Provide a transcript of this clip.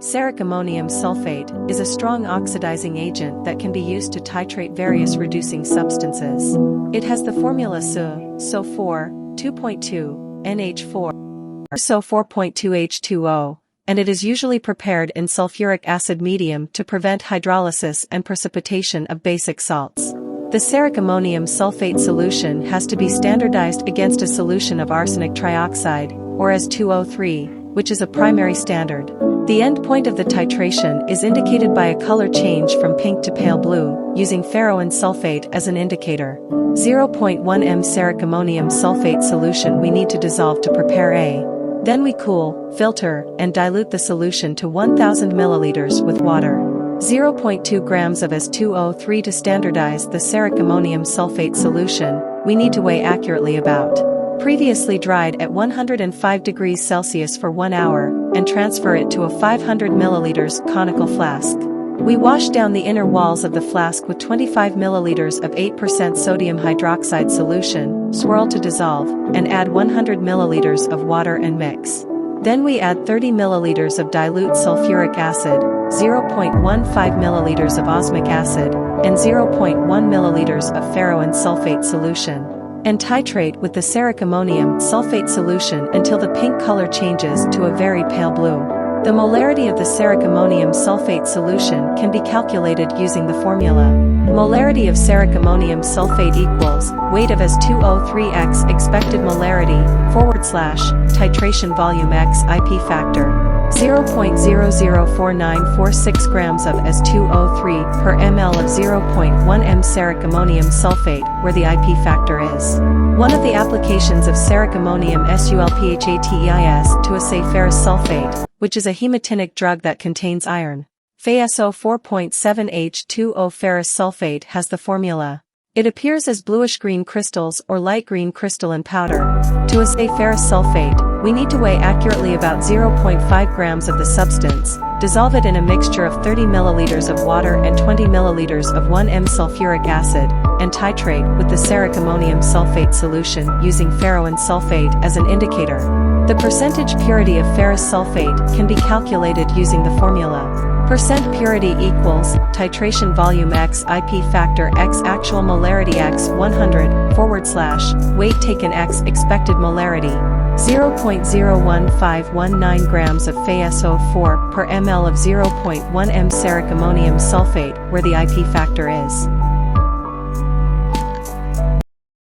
Ceric ammonium sulfate is a strong oxidizing agent that can be used to titrate various reducing substances. It has the formula SO4, 2.2, NH4, SO4.2H2O, and it is usually prepared in sulfuric acid medium to prevent hydrolysis and precipitation of basic salts. The ceric ammonium sulfate solution has to be standardized against a solution of arsenic trioxide, or as 2O3, which is a primary standard. The end point of the titration is indicated by a color change from pink to pale blue, using ferroin sulfate as an indicator. 0.1 m ceric ammonium sulfate solution we need to dissolve to prepare A. Then we cool, filter, and dilute the solution to 1000 milliliters with water. 0.2 grams of S2O3 to standardize the ceric ammonium sulfate solution, we need to weigh accurately about. Previously dried at 105 degrees Celsius for 1 hour, and transfer it to a 500 milliliters conical flask. We wash down the inner walls of the flask with 25 milliliters of 8% sodium hydroxide solution, swirl to dissolve, and add 100 milliliters of water and mix. Then we add 30 milliliters of dilute sulfuric acid, 0.15 milliliters of osmic acid, and 0.1 milliliters of ferroin sulfate solution, and titrate with the ceric ammonium sulfate solution until the pink color changes to a very pale blue. The molarity of the ceric ammonium sulfate solution can be calculated using the formula. Molarity of ceric ammonium sulfate equals weight of S2O3x expected molarity / titration volume x IP factor 0.004946 grams of S2O3 per ml of 0.1 m ceric ammonium sulfate, where the IP factor is. One of the applications of ceric ammonium SULPHATEIS to assay ferrous sulfate, which is a hematinic drug that contains iron. FeSO4.7H2O ferrous sulfate has the formula. It appears as bluish-green crystals or light green crystalline powder. To assay ferrous sulfate, we need to weigh accurately about 0.5 grams of the substance, dissolve it in a mixture of 30 milliliters of water and 20 milliliters of 1 m sulfuric acid, and titrate with the ceric ammonium sulfate solution using ferroin sulfate as an indicator. The percentage purity of ferrous sulfate can be calculated using the formula. Percent purity equals titration volume x IP factor x actual molarity x 100 / weight taken x expected molarity 0.01519 grams of FeSO4 per ml of 0.1 m ceric ammonium sulfate, where the IP factor is.